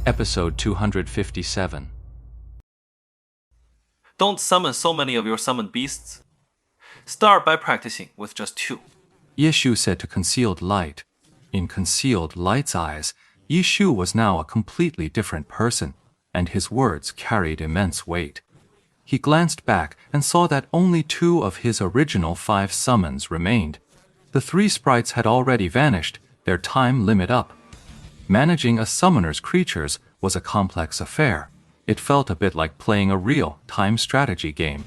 Episode 257. Don't summon so many of your summoned beasts. Start by practicing with just 2. Yeshu said to Concealed Light. In Concealed Light's eyes, Yeshu was now a completely different person, and his words carried immense weight. He glanced back and saw that only 2 of his original 5 summons remained. The 3 sprites had already vanished, their time limit up. Managing a summoner's creatures was a complex affair. It felt a bit like playing a real time strategy game.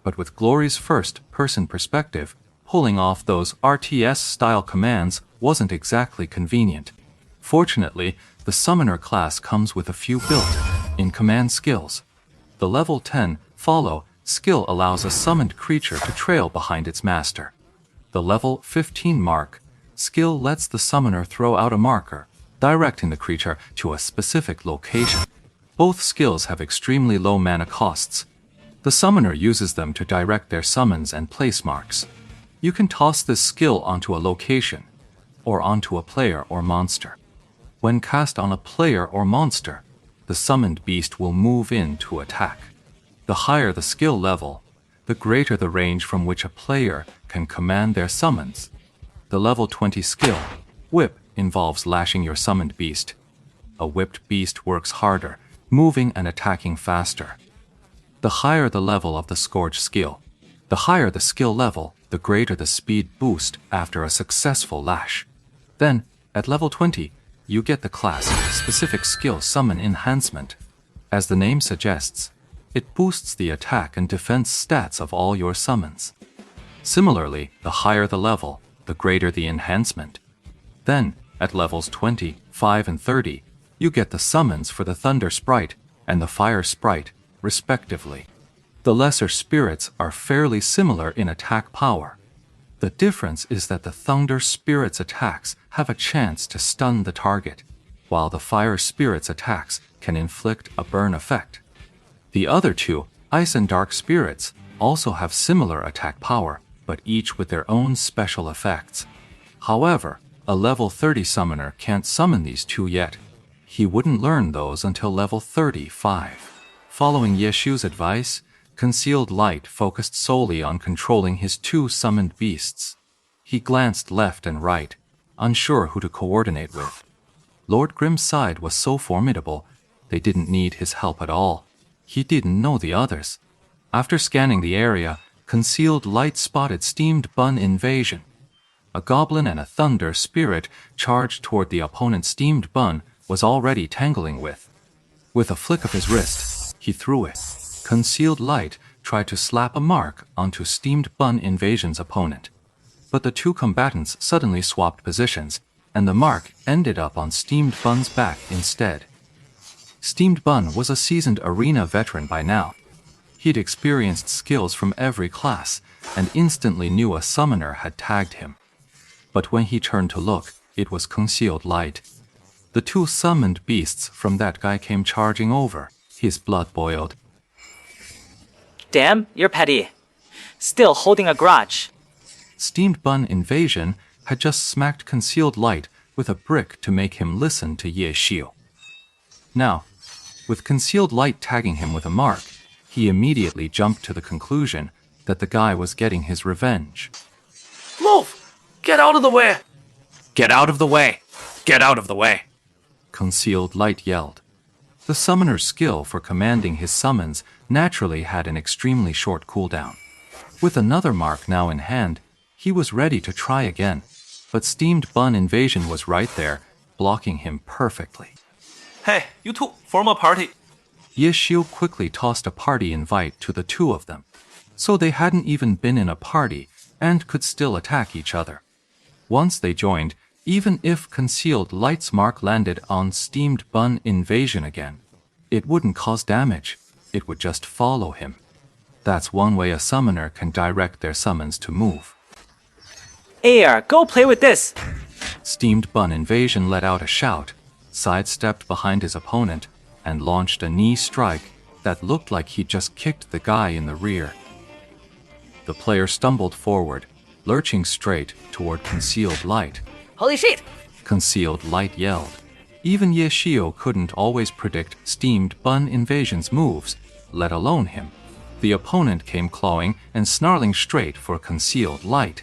But with Glory's first-person perspective, pulling off those RTS-style commands wasn't exactly convenient. Fortunately, the summoner class comes with a few built-in command skills. The level 10 Follow skill allows a summoned creature to trail behind its master. The level 15 Mark skill lets the summoner throw out a marker, directing the creature to a specific location. Both skills have extremely low mana costs. The summoner uses them to direct their summons and place marks. You can toss this skill onto a location, or onto a player or monster. When cast on a player or monster, the summoned beast will move in to attack. The higher the skill level, the greater the range from which a player can command their summons. The level 20 skill, Whip, involves lashing your summoned beast. A whipped beast works harder, moving and attacking faster. The higher the level of the Scourge skill, the higher the skill level, the greater the speed boost after a successful lash. Then, at level 20, you get the class-specific skill Summon Enhancement. As the name suggests, it boosts the attack and defense stats of all your summons. Similarly, the higher the level, the greater the enhancement. Then, at levels 20, 5, and 30, you get the summons for the Thunder Sprite and the Fire Sprite, respectively. The lesser spirits are fairly similar in attack power. The difference is that the Thunder Spirit's attacks have a chance to stun the target, while the Fire Spirit's attacks can inflict a burn effect. The other 2, Ice and Dark Spirits, also have similar attack power, but each with their own special effects. However, a level 30 summoner can't summon these 2 yet. He wouldn't learn those until level 35. Following Yeshu's advice, Concealed Light focused solely on controlling his 2 summoned beasts. He glanced left and right, unsure who to coordinate with. Lord Grimm's side was so formidable, they didn't need his help at all. He didn't know the others. After scanning the area, Concealed Light spotted Steamed Bun Invasion. A goblin and a thunder spirit charged toward the opponent's Steamed Bun was already tangling with. With a flick of his wrist, he threw it. Concealed Light tried to slap a mark onto Steamed Bun Invasion's opponent. But the 2 combatants suddenly swapped positions, and the mark ended up on Steamed Bun's back instead. Steamed Bun was a seasoned arena veteran by now. He'd experienced skills from every class, and instantly knew a summoner had tagged him. But when he turned to look, it was Concealed Light. The 2 summoned beasts from that guy came charging over. His blood boiled. Damn, you're petty. Still holding a grudge. Steamed Bun Invasion had just smacked Concealed Light with a brick to make him listen to Yeshu. Now, with Concealed Light tagging him with a mark, he immediately jumped to the conclusion that the guy was getting his revenge. Move! Get out of the way! Get out of the way! Get out of the way! Concealed Light yelled. The summoner's skill for commanding his summons naturally had an extremely short cooldown. With another mark now in hand, he was ready to try again, but Steamed Bun Invasion was right there, blocking him perfectly. Hey, you 2, form a party. Yeshu quickly tossed a party invite to the 2 of them, so they hadn't even been in a party and could still attack each other. Once they joined, even if Concealed Light's mark landed on Steamed Bun Invasion again, it wouldn't cause damage, it would just follow him. That's one way a summoner can direct their summons to move. Air, go play with this! Steamed Bun Invasion let out a shout, sidestepped behind his opponent, and launched a knee strike that looked like he just kicked the guy in the rear. The player stumbled forward, lurching straight toward Concealed Light. Holy shit! Concealed Light yelled. Even Ye Shio couldn't always predict Steamed Bun Invasion's moves, let alone him. The opponent came clawing and snarling straight for Concealed Light.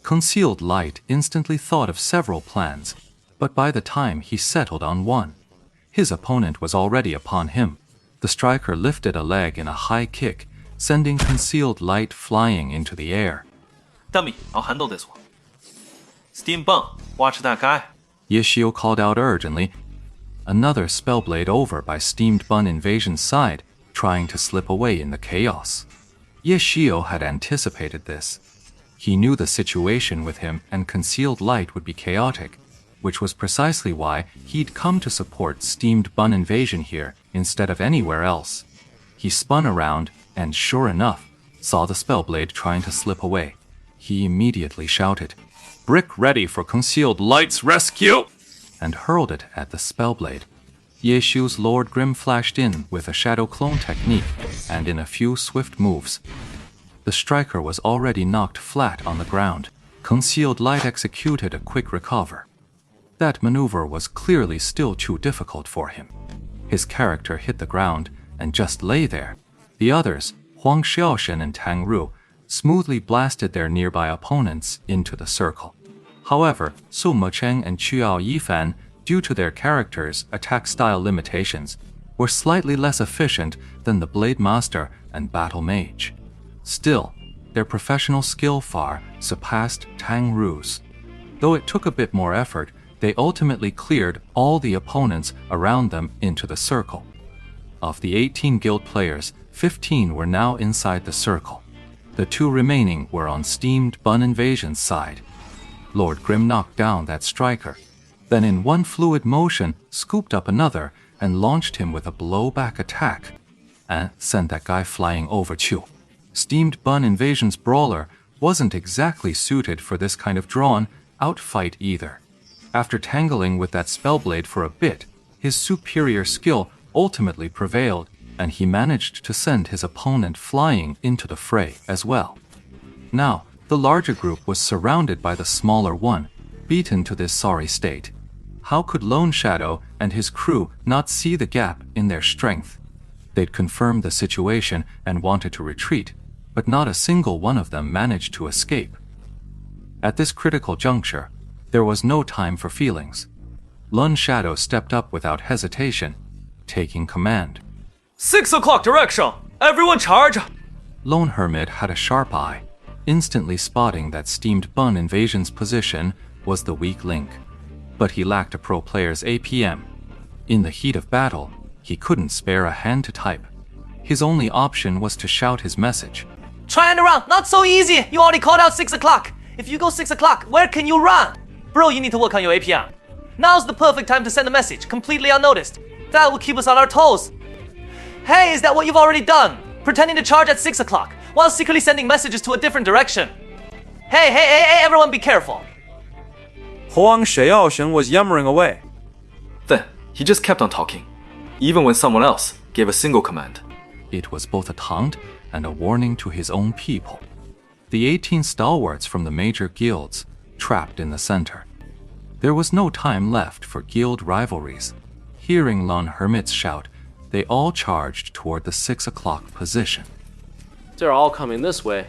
Concealed Light instantly thought of several plans, but by the time he settled on one, his opponent was already upon him. The striker lifted a leg in a high kick, sending Concealed Light flying into the air. Dummy, I'll handle this one. Steam Bun, watch that guy. Ye Shio called out urgently. Another Spellblade over by Steamed Bun Invasion's side, trying to slip away in the chaos. Ye Shio had anticipated this. He knew the situation with him and Concealed Light would be chaotic, which was precisely why he'd come to support Steamed Bun Invasion here instead of anywhere else. He spun around and, sure enough, saw the Spellblade trying to slip away. He immediately shouted, "Brick ready for Concealed Light's rescue!" and hurled it at the Spellblade. Ye Shio's Lord Grim flashed in with a Shadow Clone technique, and in a few swift moves, the striker was already knocked flat on the ground. Concealed Light executed a quick recover. That maneuver was clearly still too difficult for him. His character hit the ground and just lay there. The others, Huang Xiaoshen and Tang Ru, smoothly blasted their nearby opponents into the circle. However, Su Mecheng and Quyao Yifan, due to their characters' attack style limitations, were slightly less efficient than the Blade Master and Battle Mage. Still, their professional skill far surpassed Tang Ru's. Though it took a bit more effort, they ultimately cleared all the opponents around them into the circle. Of the 18 guild players, 15 were now inside the circle. The 2 remaining were on Steamed Bun Invasion's side. Lord Grim knocked down that striker, then in one fluid motion scooped up another and launched him with a blowback attack, and sent that guy flying over too. Steamed Bun Invasion's brawler wasn't exactly suited for this kind of drawn-out fight either. After tangling with that Spellblade for a bit, his superior skill ultimately prevailed, and he managed to send his opponent flying into the fray as well. Now, the larger group was surrounded by the smaller one, beaten to this sorry state. How could Lone Shadow and his crew not see the gap in their strength? They'd confirmed the situation and wanted to retreat, but not a single one of them managed to escape. At this critical juncture, there was no time for feelings. Lone Shadow stepped up without hesitation, taking command. 6 o'clock direction! Everyone charge! Lone Hermit had a sharp eye, instantly spotting that Steamed Bun Invasion's position was the weak link. But he lacked a pro player's APM. In the heat of battle, he couldn't spare a hand to type. His only option was to shout his message. Try and around, not so easy. You already called out 6 o'clock. If you go 6 o'clock, where can you run? Bro, you need to work on your APM. Now's the perfect time to send a message, completely unnoticed. That will keep us on our toes. Hey, is that what you've already done? Pretending to charge at 6 o'clock, while secretly sending messages to a different direction. Hey, everyone be careful. Huang Xiaoshen was yammering away. Then, he just kept on talking, even when someone else gave a single command. It was both a taunt and a warning to his own people. The 18 stalwarts from the major guilds trapped in the center. There was no time left for guild rivalries. Hearing Lone Hermit's shout, they all charged toward the 6 o'clock position. They're all coming this way.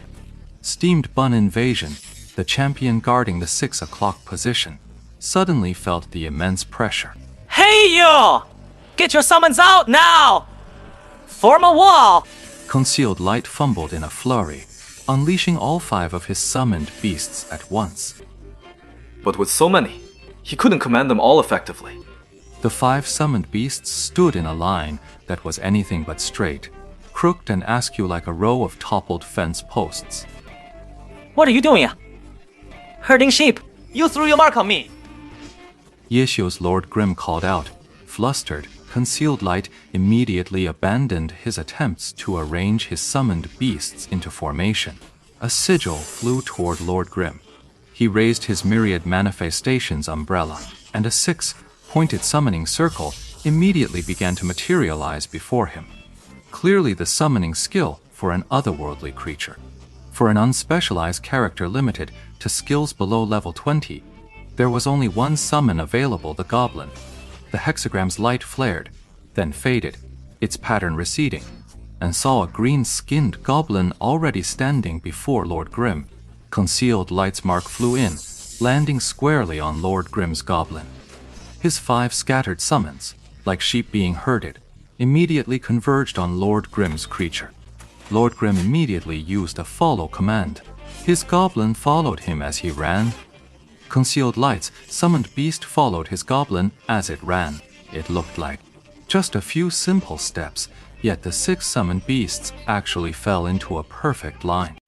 Steamed Bun Invasion, the champion guarding the 6 o'clock position, suddenly felt the immense pressure. Hey you! Get your summons out now! Form a wall! Concealed Light fumbled in a flurry, unleashing all 5 of his summoned beasts at once. But with so many, he couldn't command them all effectively. The 5 summoned beasts stood in a line that was anything but straight, crooked and askew like a row of toppled fence posts. What are you doing? Herding sheep. You threw your mark on me. Ye Shio's Lord Grim called out. Flustered, Concealed Light immediately abandoned his attempts to arrange his summoned beasts into formation. A sigil flew toward Lord Grim. He raised his myriad manifestations umbrella, and a 6-pointed summoning circle immediately began to materialize before him. Clearly the summoning skill for an otherworldly creature. For an unspecialized character limited to skills below level 20, there was only one summon available, the Goblin. The hexagram's light flared, then faded, its pattern receding, and saw a green-skinned goblin already standing before Lord Grim. Concealed light's mark flew in, landing squarely on Lord Grim's goblin. His 5 scattered summons, like sheep being herded, immediately converged on Lord Grim's creature. Lord Grim immediately used a follow command. His goblin followed him as he ran. Concealed Light's summoned beast followed his goblin as it ran. It looked like just a few simple steps, yet the 6 summoned beasts actually fell into a perfect line.